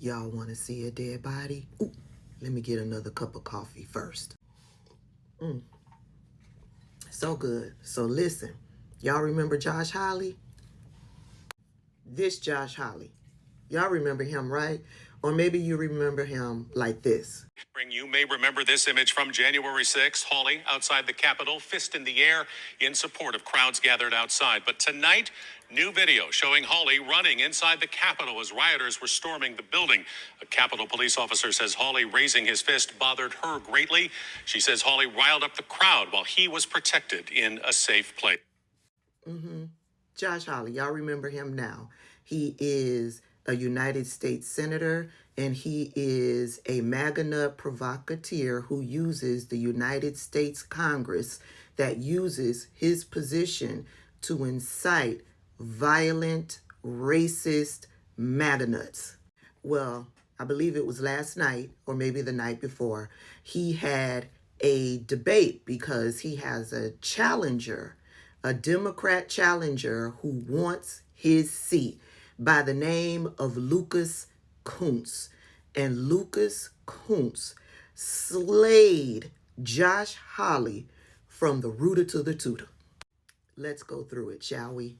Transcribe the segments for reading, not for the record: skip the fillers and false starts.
Y'all want to see a dead body? Ooh, let me get another cup of coffee first. So good. So listen, y'all remember Josh Hawley? This Josh Hawley. Y'all remember him, right? Or maybe you remember him like this. You may remember this image from January 6th. Hawley outside the Capitol, fist in the air in support of crowds gathered outside. But tonight, new video showing Hawley running inside the Capitol as rioters were storming the building. A Capitol police officer says Hawley raising his fist bothered her greatly. She says Hawley riled up the crowd while he was protected in a safe place. Josh Hawley, y'all remember him now. He is a United States Senator, and he is a MAGA nut provocateur who uses the United States Congress that uses his position to incite violent, racist MAGA nuts. Well, I believe it was last night or maybe the night before, he had a debate because he has a challenger, a Democrat challenger who wants his seat by the name of Kunce. And Kunce slayed Josh Hawley from the rooter to the tutor. Let's go through it, shall we?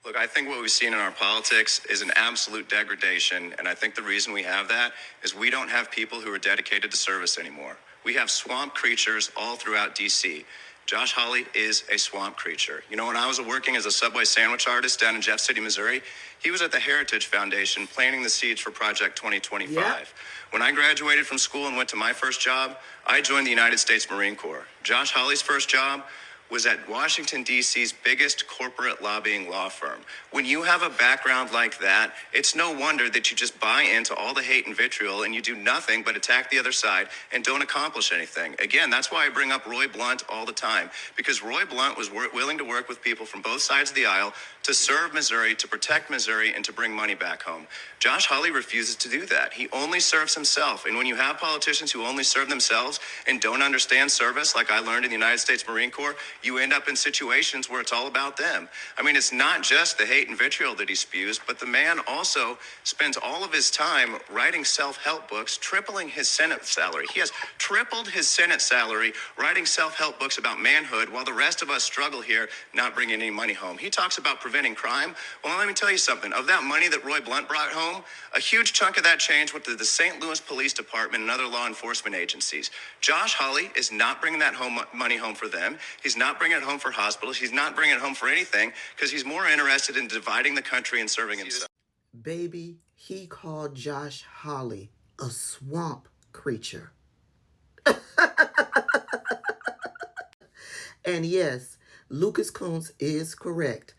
Look, I think what we've seen in our politics is an absolute degradation, and I think the reason we have that is we don't have people who are dedicated to service anymore. We have swamp creatures all throughout D.C. Josh Hawley is a swamp creature. You know, when I was working as a Subway sandwich artist down in Jeff City, Missouri, he was at the Heritage Foundation planting the seeds for Project 2025. Yep. When I graduated from school and went to my first job, I joined the United States Marine Corps. Josh Hawley's first job was at Washington, D.C.'s biggest corporate lobbying law firm. When you have a background like that, it's no wonder that you just buy into all the hate and vitriol and you do nothing but attack the other side and don't accomplish anything. Again, that's why I bring up Roy Blunt all the time, because Roy Blunt was willing to work with people from both sides of the aisle to serve Missouri, to protect Missouri, and to bring money back home. Josh Hawley refuses to do that. He only serves himself. And when you have politicians who only serve themselves and don't understand service, like I learned in the United States Marine Corps, you end up in situations where it's all about them. I mean, it's not just the hate and vitriol that he spews, but the man also spends all of his time writing self-help books, tripling his Senate salary. He has tripled his Senate salary writing self-help books about manhood while the rest of us struggle here not bringing any money home. He talks about preventing crime. Well, let me tell you something. Of that money that Roy Blunt brought home, a huge chunk of that change went to the St. Louis Police Department and other law enforcement agencies. Josh Hawley is not bringing that money home for them. He's not bringing it home for hospitals. He's not bringing it home for anything because he's more interested in dividing the country and serving himself. Baby, he called Josh Hawley a swamp creature. And yes, Kunce is correct.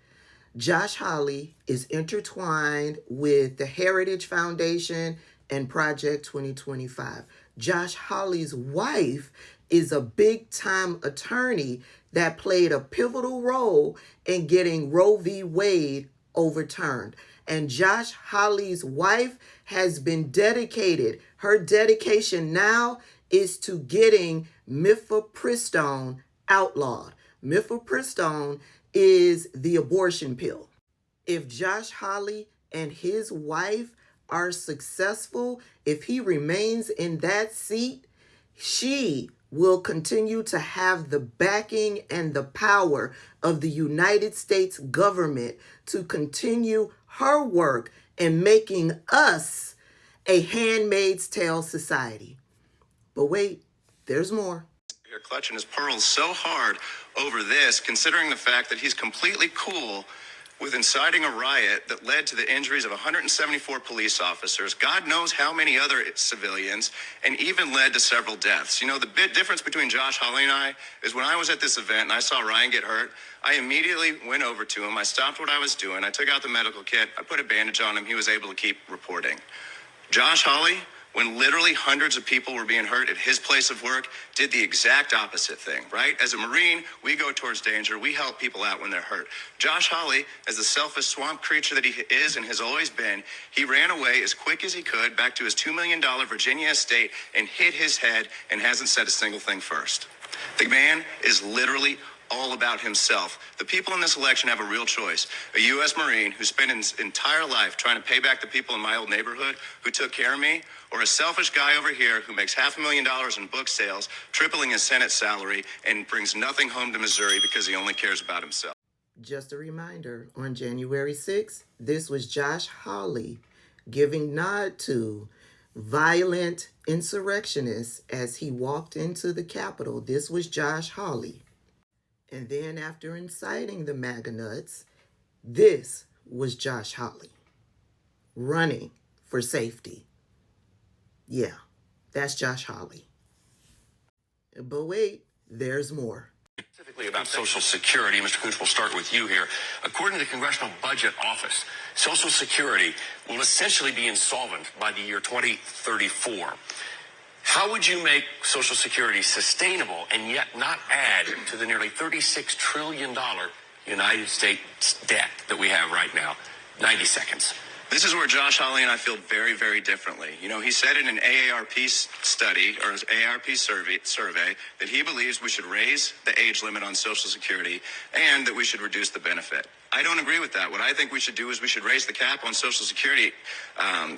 Josh Hawley is intertwined with the Heritage Foundation and Project 2025. Josh Hawley's wife is a big-time attorney that played a pivotal role in getting Roe v. Wade overturned. And Josh Hawley's wife has been dedicated. Her dedication now is to getting mifepristone outlawed. Mifepristone is the abortion pill. If Josh Hawley and his wife are successful, if he remains in that seat, she will continue to have the backing and the power of the United States government to continue her work in making us a Handmaid's Tale society. But wait, there's more. You're clutching his pearls so hard over this, considering the fact that he's completely cool with inciting a riot that led to the injuries of 174 police officers, God knows how many other civilians, and even led to several deaths. You know, the big difference between Josh Hawley and I is when I was at this event and I saw Ryan get hurt, I immediately went over to him. I stopped what I was doing. I took out the medical kit. I put a bandage on him. He was able to keep reporting. Josh Hawley, when literally hundreds of people were being hurt at his place of work, did the exact opposite thing, right? As a Marine, we go towards danger. We help people out when they're hurt. Josh Hawley, as the selfish swamp creature that he is and has always been, he ran away as quick as he could back to his $2 million Virginia estate and hit his head and hasn't said a single thing first. The man is literally all about himself. The people in this election have a real choice. A U.S. Marine who spent his entire life trying to pay back the people in my old neighborhood who took care of me, or a selfish guy over here who makes $500,000 in book sales, tripling his Senate salary, and brings nothing home to Missouri because he only cares about himself. Just a reminder, on January 6th, this was Josh Hawley giving nod to violent insurrectionists as he walked into the Capitol. This was Josh Hawley. And then after inciting the MAGA nuts, this was Josh Hawley running for safety. Yeah, that's Josh Hawley. But wait, there's more. Specifically about Social Security, Mr. Kunce, we'll start with you here. According to the Congressional Budget Office, Social Security will essentially be insolvent by the year 2034. How would you make Social Security sustainable and yet not add to the nearly $36 trillion United States debt that we have right now? 90 seconds. This is where Josh Hawley and I feel very, very differently. You know, he said in an AARP study, or an AARP survey, that he believes we should raise the age limit on Social Security and that we should reduce the benefit. I don't agree with that. What I think we should do is we should raise the cap on Social Security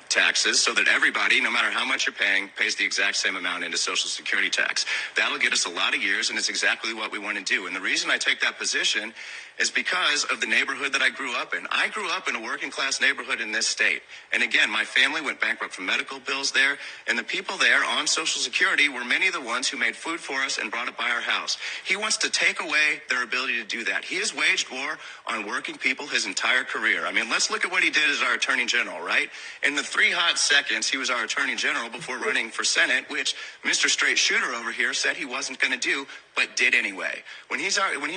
taxes so that everybody, no matter how much you're paying, pays the exact same amount into Social Security tax. That'll get us a lot of years, and it's exactly what we want to do. And the reason I take that position is because of the neighborhood that I grew up in. I grew up in a working class neighborhood in this state. And again, my family went bankrupt from medical bills there, and the people there on Social Security were many of the ones who made food for us and brought it by our house. He wants to take away their ability to do that. He has waged war on working people his entire career. I mean, let's look at what he did as our Attorney General, right? In the 3 hot seconds, he was our Attorney General before running for Senate, which Mr. Straight Shooter over here said he wasn't going to do, but did anyway. When he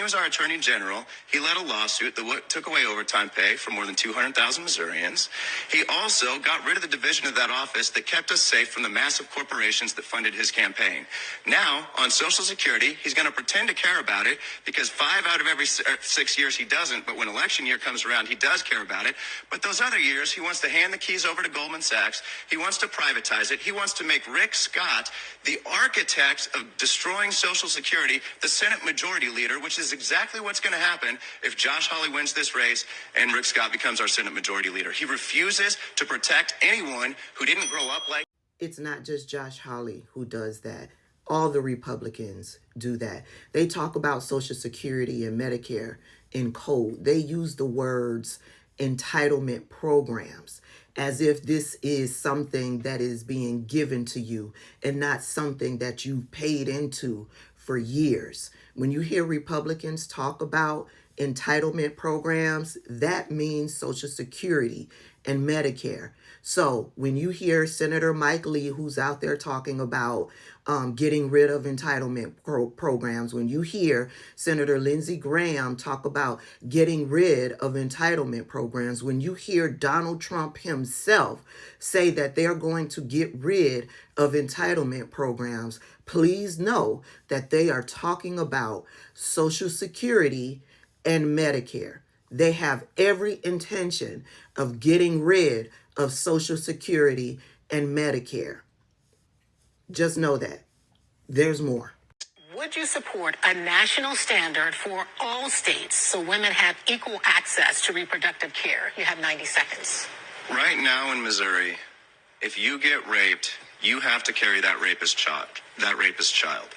was our Attorney General, he led a lawsuit that took away overtime pay for more than 200,000 Missourians. He also got rid of the division of that office that kept us safe from the massive corporations that funded his campaign. Now, on Social Security, he's going to pretend to care about it because 5 out of every 6 years he doesn't, but when election year comes around, he does care about it. But those other years, he wants to hand the keys over to Goldman Sachs. He wants to privatize it. He wants to make Rick Scott the architect of destroying Social Security, the Senate Majority Leader, which is exactly what's going to happen if Josh Hawley wins this race and Rick Scott becomes our Senate Majority Leader. He refuses to protect anyone who didn't grow up like... It's not just Josh Hawley who does that. All the Republicans do that. They talk about Social Security and Medicare in code. They use the words entitlement programs as if this is something that is being given to you and not something that you've paid into for years. When you hear Republicans talk about entitlement programs, that means Social Security and Medicare. So when you hear Senator Mike Lee, who's out there talking about getting rid of entitlement programs, when you hear Senator Lindsey Graham talk about getting rid of entitlement programs, when you hear Donald Trump himself say that they're going to get rid of entitlement programs, please know that they are talking about Social Security and Medicare. They have every intention of getting rid of Social Security and Medicare. Just know that. There's more. Would you support a national standard for all states so women have equal access to reproductive care? You have 90 seconds. Right now in Missouri, if you get raped, you have to carry that rapist child.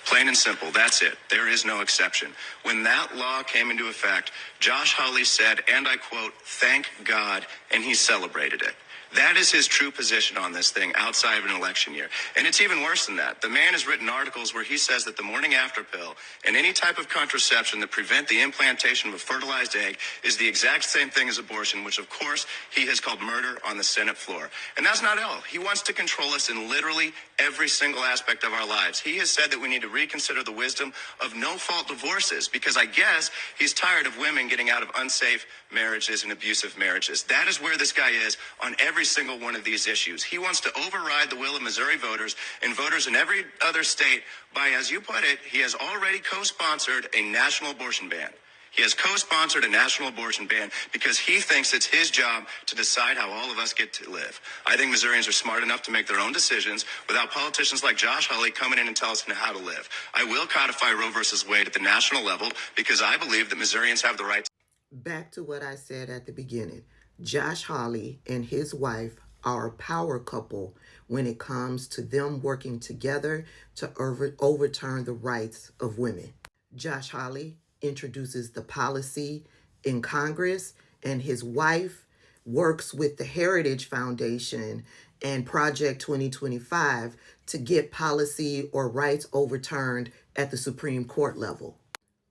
Plain and simple, that's it. There is no exception. When that law came into effect, Josh Hawley said, and I quote, "Thank God," and he celebrated it. That is his true position on this thing outside of an election year. And it's even worse than that. The man has written articles where he says that the morning after pill and any type of contraception that prevent the implantation of a fertilized egg is the exact same thing as abortion, which of course he has called murder on the Senate floor. And that's not all. He wants to control us in literally every single aspect of our lives. He has said that we need to reconsider the wisdom of no-fault divorces because I guess he's tired of women getting out of unsafe marriages and abusive marriages. That is where this guy is on every single one of these issues. He wants to override the will of Missouri voters and voters in every other state by, as you put it, he has already co-sponsored a national abortion ban. He has co-sponsored a national abortion ban because he thinks it's his job to decide how all of us get to live. I think Missourians are smart enough to make their own decisions without politicians like Josh Hawley coming in and tell us how to live. I will codify Roe versus Wade at the national level because I believe that Missourians have the right. Back to what I said at the beginning. Josh Hawley and his wife are a power couple when it comes to them working together to overturn the rights of women. Josh Hawley introduces the policy in Congress, and his wife works with the Heritage Foundation and Project 2025 to get policy or rights overturned at the Supreme Court level.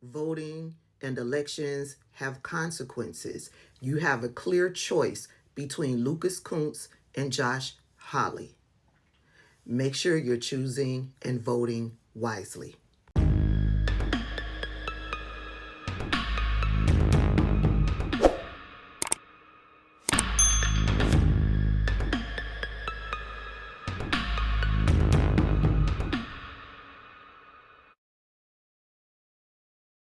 Voting and elections have consequences. You have a clear choice between Lucas Kunce and Josh Hawley. Make sure you're choosing and voting wisely.